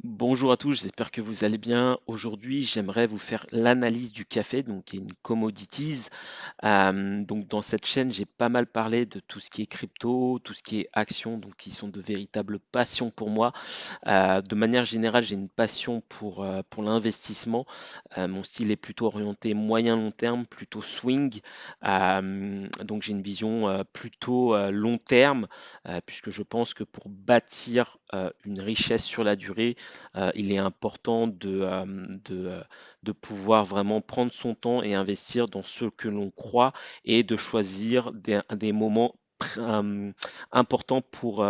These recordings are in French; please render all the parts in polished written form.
Bonjour à tous, j'espère que vous allez bien. Aujourd'hui, j'aimerais vous faire l'analyse du café, donc qui est une commodities. Donc dans cette chaîne, j'ai pas mal parlé de tout ce qui est crypto, tout ce qui est actions, donc qui sont de véritables passions pour moi. De manière générale, j'ai une passion pour l'investissement. Mon style est plutôt orienté moyen-long terme, plutôt swing. Donc j'ai une vision plutôt long terme, puisque je pense que pour bâtir une richesse sur la durée, il est important de pouvoir vraiment prendre son temps et investir dans ce que l'on croit et de choisir des moments importants pour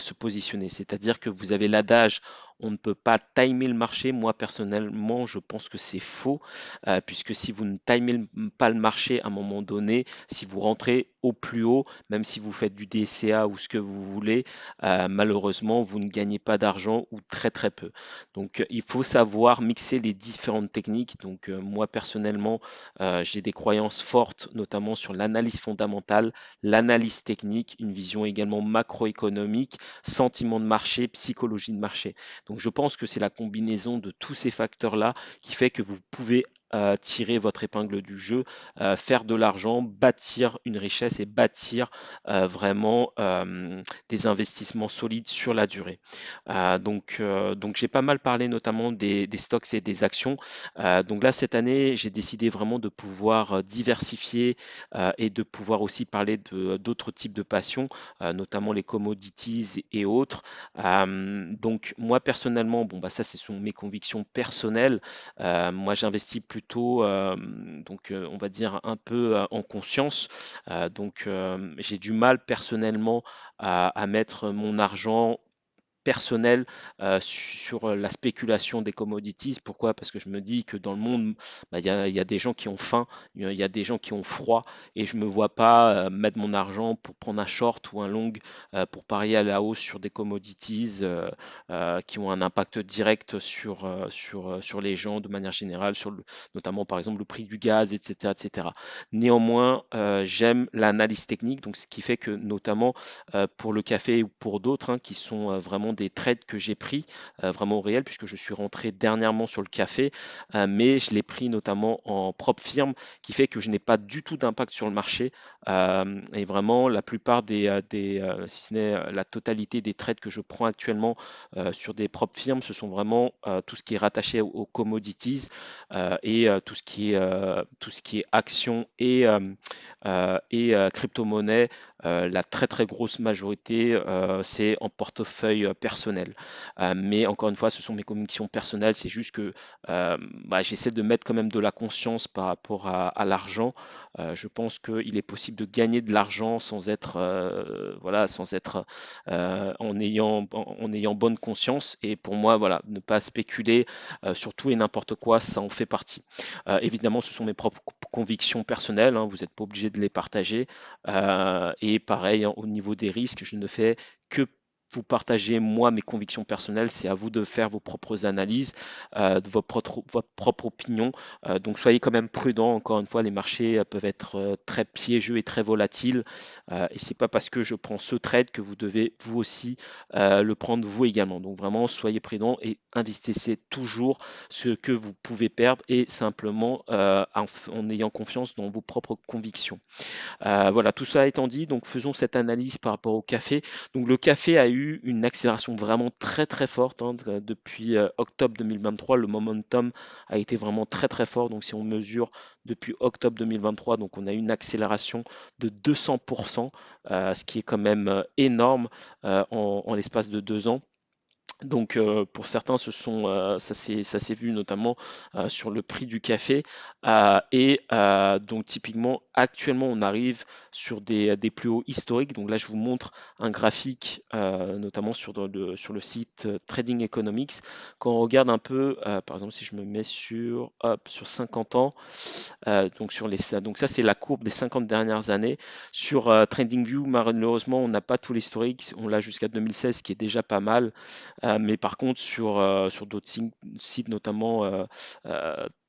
se positionner. C'est-à-dire que vous avez l'adage, on ne peut pas timer le marché. Moi, personnellement, je pense que c'est faux, puisque si vous ne timez pas le marché à un moment donné, si vous rentrez au plus haut, même si vous faites du DCA ou ce que vous voulez, malheureusement, vous ne gagnez pas d'argent ou très très peu. Donc, il faut savoir mixer les différentes techniques. Donc, moi personnellement, j'ai des croyances fortes, notamment sur l'analyse fondamentale, l'analyse technique, une vision également macroéconomique, sentiment de marché, psychologie de marché. Donc, je pense que c'est la combinaison de tous ces facteurs-là qui fait que vous pouvez tirer votre épingle du jeu, faire de l'argent, bâtir une richesse et bâtir vraiment des investissements solides sur la durée. Donc j'ai pas mal parlé notamment des stocks et des actions. Donc là, cette année, j'ai décidé vraiment de pouvoir diversifier et de pouvoir aussi parler d'autres types de passions, notamment les commodities et autres. Donc moi, personnellement, bon, bah, ça, ce sont mes convictions personnelles. Moi, j'investis plutôt, on va dire, un peu en conscience. J'ai du mal personnellement à mettre mon argent personnel sur la spéculation des commodities. Pourquoi? Parce que je me dis que dans le monde, bah, il y a des gens qui ont faim, il y a des gens qui ont froid, et je ne me vois pas mettre mon argent pour prendre un short ou un long pour parier à la hausse sur des commodities qui ont un impact direct sur les gens de manière générale, notamment par exemple le prix du gaz, etc. etc. Néanmoins, j'aime l'analyse technique, donc ce qui fait que notamment pour le café ou pour d'autres qui sont vraiment des trades que j'ai pris vraiment au réel, puisque je suis rentré dernièrement sur le café, mais je l'ai pris notamment en propre firme, qui fait que je n'ai pas du tout d'impact sur le marché. Et vraiment, la plupart si ce n'est la totalité des trades que je prends actuellement sur des propres firmes, ce sont vraiment tout ce qui est rattaché aux commodities et tout ce qui est actions et crypto-monnaie. La très très grosse majorité, c'est en portefeuille personnel. Mais encore une fois, ce sont mes convictions personnelles. C'est juste que bah, j'essaie de mettre quand même de la conscience par rapport à l'argent. Je pense qu'il est possible de gagner de l'argent sans être, voilà, sans être en ayant bonne conscience. Et pour moi, voilà, ne pas spéculer sur tout et n'importe quoi, ça en fait partie. Évidemment, ce sont mes propres convictions personnelles, vous n'êtes pas obligé de les partager. Et pareil, au niveau des risques, je ne fais que vous partager moi mes convictions personnelles. C'est à vous de faire vos propres analyses, de votre propre opinion. Donc soyez quand même prudents. Encore une fois, les marchés peuvent être très piégeux et très volatiles. Et c'est pas parce que je prends ce trade que vous devez vous aussi le prendre vous également. Donc vraiment, soyez prudents et investissez toujours ce que vous pouvez perdre et simplement en ayant confiance dans vos propres convictions. Voilà, tout ça étant dit, donc faisons cette analyse par rapport au café. Donc le café a eu une accélération vraiment très très forte depuis octobre 2023. Le momentum a été vraiment très très fort. Donc si on mesure depuis octobre 2023, donc on a eu une accélération de 200%, ce qui est quand même énorme en l'espace de 2 ans. Donc pour certains, ça s'est vu notamment sur le prix du café. Donc typiquement, actuellement, on arrive sur des plus hauts historiques. Donc là, je vous montre un graphique, notamment sur le site Trading Economics. Quand on regarde un peu, par exemple, si je me mets sur 50 ans, donc ça, c'est la courbe des 50 dernières années. Sur TradingView, malheureusement, on n'a pas tout l'historique. On l'a jusqu'à 2016, ce qui est déjà pas mal. Mais par contre, sur d'autres sites, notamment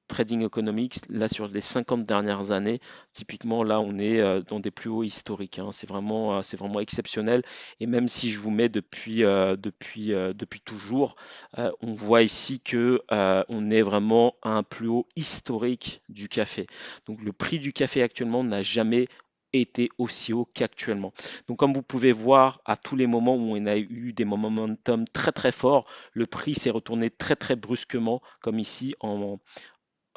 Trading Economics, là sur les 50 dernières années, typiquement là on est dans des plus hauts historiques, hein. C'est vraiment exceptionnel. Et même si je vous mets depuis toujours, on voit ici que on est vraiment à un plus haut historique du café. Donc le prix du café actuellement n'a jamais été aussi haut qu'actuellement. Donc comme vous pouvez voir, à tous les moments où on a eu des momentum très très forts, le prix s'est retourné très très brusquement, comme ici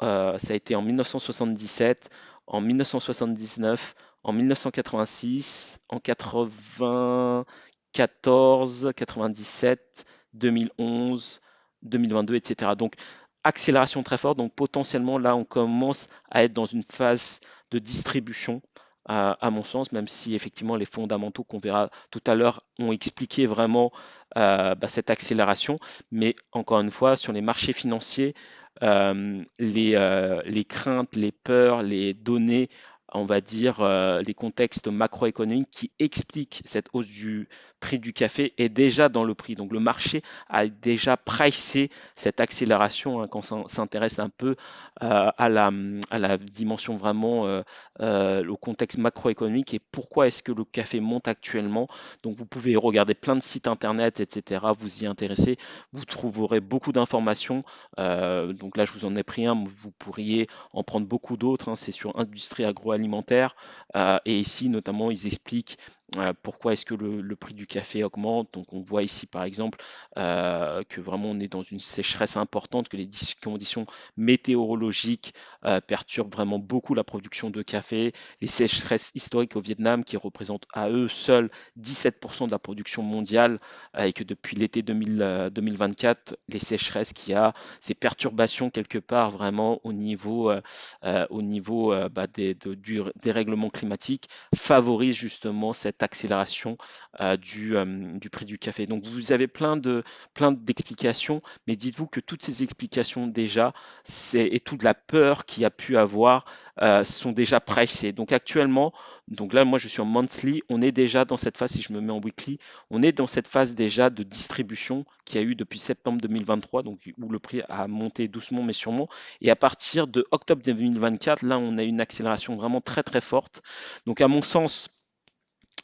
ça a été en 1977, en 1979, en 1986, en 94, 97, 2011, 2022, etc. Donc, accélération très forte. Donc, potentiellement, là, on commence à être dans une phase de distribution, à mon sens, même si effectivement les fondamentaux qu'on verra tout à l'heure ont expliqué vraiment cette accélération. Mais encore une fois, sur les marchés financiers, les craintes, les peurs, les données, on va dire, les contextes macroéconomiques qui expliquent cette hausse du prix du café est déjà dans le prix. Donc le marché a déjà pricé cette accélération, hein, quand on s'intéresse un peu à la dimension vraiment, au contexte macroéconomique et pourquoi est-ce que le café monte actuellement. Donc vous pouvez regarder plein de sites internet, etc., vous y intéresser, vous trouverez beaucoup d'informations. Donc là, je vous en ai pris un, mais vous pourriez en prendre beaucoup d'autres, hein. C'est sur industrie agroalimentaire. Et ici, notamment, ils expliquent pourquoi est-ce que le prix du café augmente. Donc on voit ici, par exemple, que vraiment on est dans une sécheresse importante, que les conditions météorologiques perturbent vraiment beaucoup la production de café. Les sécheresses historiques au Vietnam, qui représentent à eux seuls 17% de la production mondiale, et que depuis l'été 2024, les sécheresses qu'il y a, ces perturbations quelque part vraiment au niveau du dérèglement climatique favorisent justement cette accélération du prix du café. Donc vous avez plein d'explications, mais dites-vous que toutes ces explications déjà, et toute la peur qu'il y a pu avoir sont déjà pricées. Donc actuellement, donc là moi je suis en monthly, on est déjà dans cette phase, si je me mets en weekly, on est dans cette phase déjà de distribution qu'il y a eu depuis septembre 2023, donc où le prix a monté doucement mais sûrement. Et à partir de octobre 2024, là, on a une accélération vraiment très très forte. Donc à mon sens,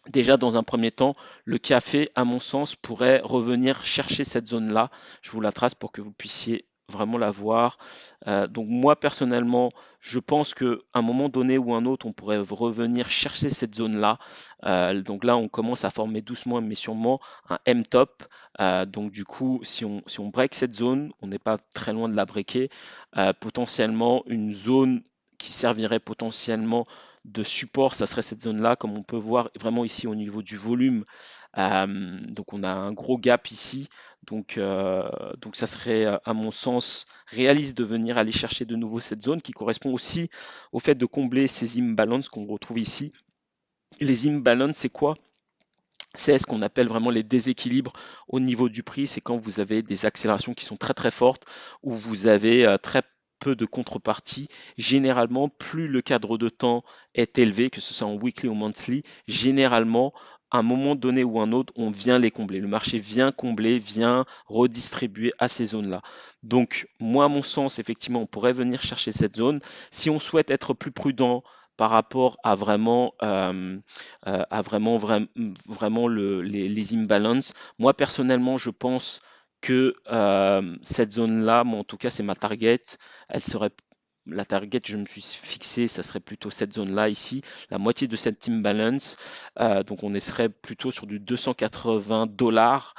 déjà dans un premier temps, le café, à mon sens, pourrait revenir chercher cette zone-là. Je vous la trace pour que vous puissiez vraiment la voir. Donc moi personnellement, je pense qu'à un moment donné ou un autre, on pourrait revenir chercher cette zone-là. Donc là, on commence à former doucement mais sûrement un M-top. Donc du coup, si on break cette zone, on n'est pas très loin de la breaker. Potentiellement une zone qui servirait potentiellement de support, ça serait cette zone-là, comme on peut voir vraiment ici au niveau du volume. Donc on a un gros gap ici. Donc ça serait, à mon sens, réaliste de venir aller chercher de nouveau cette zone qui correspond aussi au fait de combler ces imbalances qu'on retrouve ici. Les imbalances, c'est quoi? C'est ce qu'on appelle vraiment les déséquilibres au niveau du prix. C'est quand vous avez des accélérations qui sont très très fortes, où vous avez très peu de contrepartie. Généralement, plus le cadre de temps est élevé, que ce soit en weekly ou monthly, généralement, à un moment donné ou un autre, on vient les combler. Le marché vient combler, vient redistribuer à ces zones-là. Donc, moi, à mon sens, effectivement, on pourrait venir chercher cette zone. Si on souhaite être plus prudent par rapport à vraiment les imbalances. Moi, personnellement, je pense que cette zone-là, moi, en tout cas, c'est ma target. Elle serait la target, je me suis fixé, ça serait plutôt cette zone-là ici, la moitié de cette imbalance. Donc, on serait plutôt sur du 280 dollars.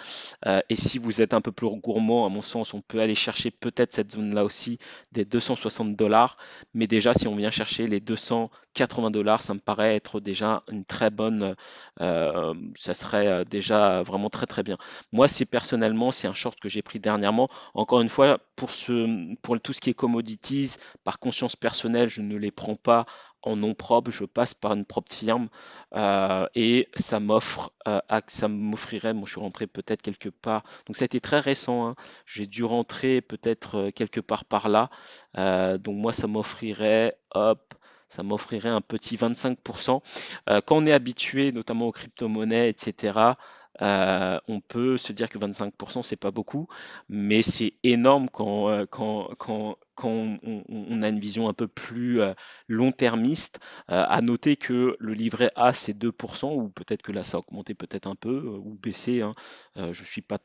Et si vous êtes un peu plus gourmand, à mon sens, on peut aller chercher peut-être cette zone-là aussi, des 260 dollars. Mais déjà, si on vient chercher les 280 dollars, ça me paraît être déjà une très bonne, ça serait déjà vraiment très très bien. Moi, c'est personnellement, c'est un short que j'ai pris dernièrement. Encore une fois, pour tout ce qui est commodities, par conscience personnelle, je ne les prends pas en nom propre, je passe par une propre firme et ça m'offrirait, moi je suis rentré peut-être quelque part, donc ça a été très récent, hein. J'ai dû rentrer peut-être quelque part par là. Donc moi ça m'offrirait, hop, ça m'offrirait un petit 25%. Quand on est habitué notamment aux crypto-monnaies, etc., on peut se dire que 25% c'est pas beaucoup, mais c'est énorme quand on a une vision un peu plus long-termiste. À noter que le livret A, c'est 2%, ou peut-être que là, ça a augmenté peut-être un peu, ou baissé, hein. Je suis pas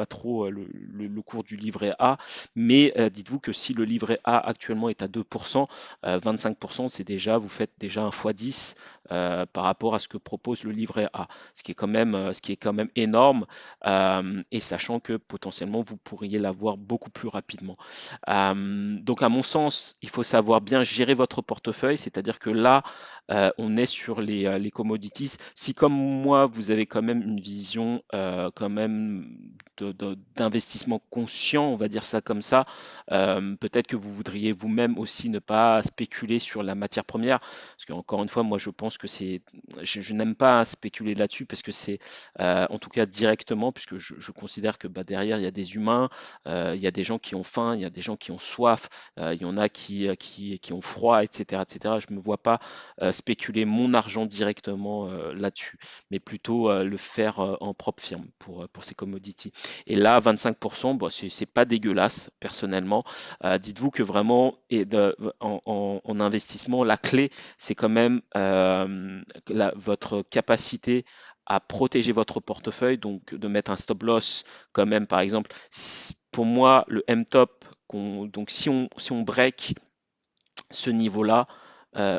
trop le cours du livret A, mais dites-vous que si le livret A actuellement est à 2%, 25%, c'est déjà, vous faites déjà un x10 par rapport à ce que propose le livret A, ce qui est quand même énorme, et sachant que potentiellement vous pourriez l'avoir beaucoup plus rapidement. Donc à mon sens, il faut savoir bien gérer votre portefeuille, c'est-à-dire que là, on est sur les commodities. Si comme moi, vous avez quand même une vision quand même d'investissement conscient, on va dire ça comme ça, peut-être que vous voudriez vous-même aussi ne pas spéculer sur la matière première, parce qu'encore une fois, moi je pense que je n'aime pas spéculer là-dessus parce que c'est, en tout cas directement, puisque je considère que bah, derrière il y a des humains, il y a des gens qui ont faim, il y a des gens qui ont soif, il y en a qui ont froid, etc., etc. Je ne me vois pas spéculer mon argent directement là-dessus, mais plutôt le faire en propre firme pour ces commodities. Et là, 25%, bon, c'est pas dégueulasse, personnellement. Dites-vous que vraiment, en investissement, la clé, c'est quand même votre capacité à protéger votre portefeuille, donc de mettre un stop loss quand même, par exemple, pour moi, le M-top, donc si on break ce niveau-là,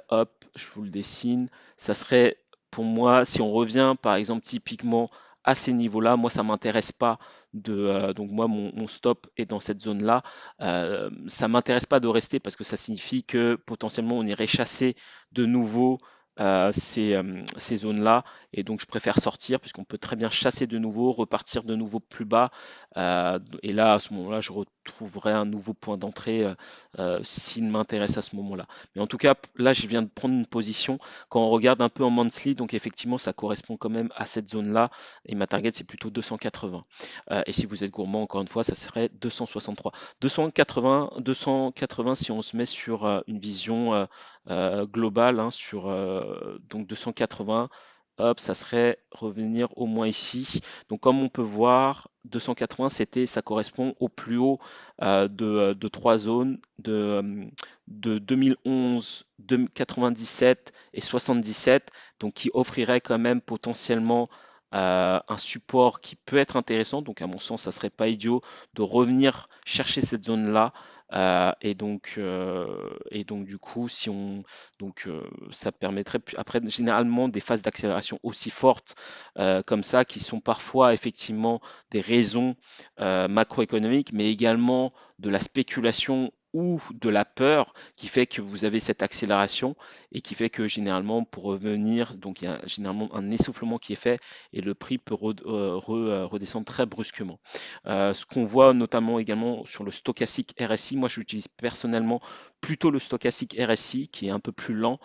hop, je vous le dessine, ça serait pour moi, si on revient par exemple typiquement à ces niveaux-là, moi ça m'intéresse pas donc moi mon stop est dans cette zone-là. Ça m'intéresse pas de rester parce que ça signifie que potentiellement on irait chasser de nouveau ces zones-là, et donc je préfère sortir puisqu'on peut très bien chasser de nouveau, repartir de nouveau plus bas, et là à ce moment-là je retrouverai un nouveau point d'entrée s'il m'intéresse à ce moment-là. Mais en tout cas, là, je viens de prendre une position. Quand on regarde un peu en monthly, donc effectivement, ça correspond quand même à cette zone-là. Et ma target, c'est plutôt 280. Et si vous êtes gourmand, encore une fois, ça serait 263. 280, si on se met sur une vision globale, hein, sur donc 280. Hop, ça serait revenir au moins ici. Donc comme on peut voir, 280, ça correspond au plus haut de trois zones de 2011, 97 et 77, donc qui offrirait quand même potentiellement un support qui peut être intéressant. Donc à mon sens, ça serait pas idiot de revenir chercher cette zone-là. Et donc du coup, si on donc ça permettrait après généralement des phases d'accélération aussi fortes comme ça, qui sont parfois effectivement des raisons macroéconomiques, mais également de la spéculation ou de la peur qui fait que vous avez cette accélération, et qui fait que généralement pour revenir, donc il y a généralement un essoufflement qui est fait et le prix peut redescendre très brusquement. Ce qu'on voit notamment également sur le stochastique RSI, moi j'utilise personnellement plutôt le stochastique RSI qui est un peu plus lent,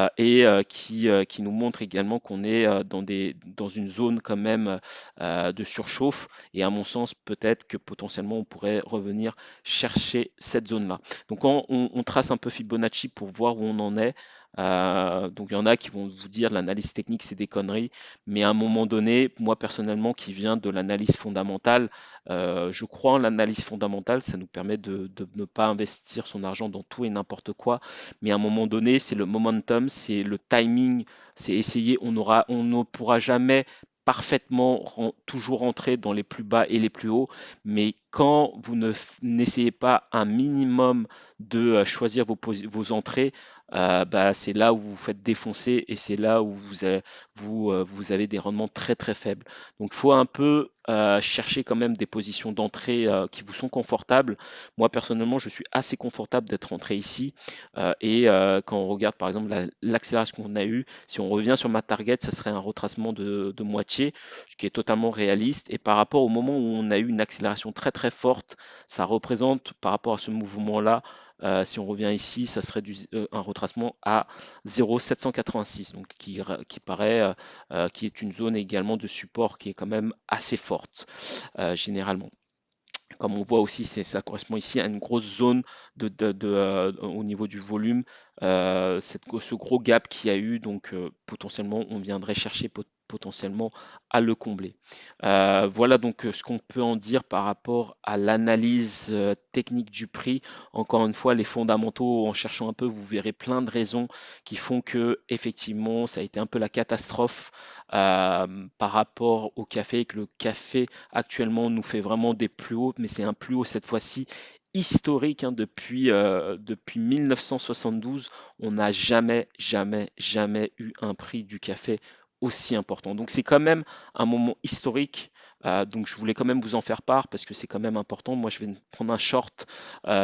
qui nous montre également qu'on est dans une zone quand même de surchauffe, et à mon sens peut-être que potentiellement on pourrait revenir chercher cette zone-là. Donc quand on trace un peu Fibonacci pour voir où on en est, donc il y en a qui vont vous dire l'analyse technique c'est des conneries, mais à un moment donné, moi personnellement qui viens de l'analyse fondamentale, je crois en l'analyse fondamentale, ça nous permet de ne pas investir son argent dans tout et n'importe quoi, mais à un moment donné, c'est le momentum, c'est le timing, c'est essayer, on ne pourra jamais parfaitement toujours rentrer dans les plus bas et les plus hauts, mais quand vous n'essayez pas un minimum de choisir vos entrées, bah, c'est là où vous vous faites défoncer, et c'est là où vous avez des rendements très très faibles. Donc il faut un peu chercher quand même des positions d'entrée qui vous sont confortables. Moi personnellement, je suis assez confortable d'être rentré ici, quand on regarde par exemple l'accélération qu'on a eue, si on revient sur ma target, ça serait un retracement de moitié, ce qui est totalement réaliste. Et par rapport au moment où on a eu une accélération très très forte, ça représente par rapport à ce mouvement-là, si on revient ici, ça serait un retracement à 0,786, donc qui paraît, qui est une zone également de support qui est quand même assez forte généralement. Comme on voit aussi, ça correspond ici à une grosse zone au niveau du volume, ce gros gap qu'il y a eu, donc potentiellement on viendrait chercher potentiellement à le combler. Voilà donc ce qu'on peut en dire par rapport à l'analyse technique du prix. Encore une fois, les fondamentaux, en cherchant un peu, vous verrez plein de raisons qui font que effectivement, ça a été un peu la catastrophe par rapport au café, et que le café actuellement nous fait vraiment des plus hauts, mais c'est un plus haut cette fois-ci historique, hein, depuis 1972, on n'a jamais, jamais, jamais eu un prix du café aussi important. Donc c'est quand même un moment historique. Donc je voulais quand même vous en faire part parce que c'est quand même important. Moi, je vais prendre un short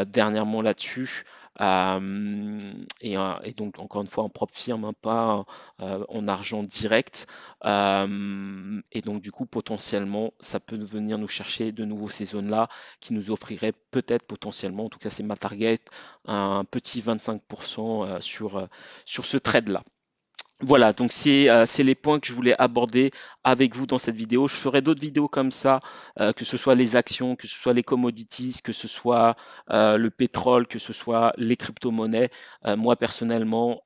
dernièrement là-dessus. Et donc encore une fois en propre firme, hein, pas en argent direct. Et donc du coup potentiellement ça peut venir nous chercher de nouveau ces zones-là qui nous offrirait peut-être potentiellement, en tout cas c'est ma target, un petit 25% sur ce trade-là. Voilà, donc c'est les points que je voulais aborder avec vous dans cette vidéo. Je ferai d'autres vidéos comme ça, que ce soit les actions, que ce soit les commodities, que ce soit le pétrole, que ce soit les crypto-monnaies. Moi personnellement,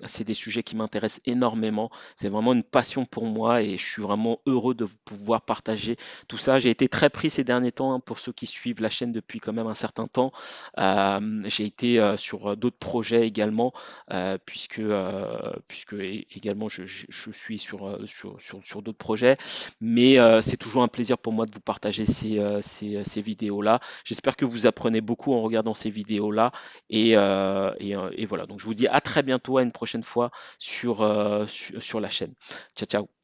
c'est des sujets qui m'intéressent énormément. C'est vraiment une passion pour moi et je suis vraiment heureux de pouvoir partager tout ça. J'ai été très pris ces derniers temps, hein, pour ceux qui suivent la chaîne depuis quand même un certain temps. J'ai été sur d'autres projets également puisque également je suis sur d'autres projets, mais c'est toujours un plaisir pour moi de vous partager ces vidéos-là. J'espère que vous apprenez beaucoup en regardant ces vidéos-là, et voilà. Donc je vous dis à très bientôt, à une prochaine fois sur la chaîne. Ciao, ciao.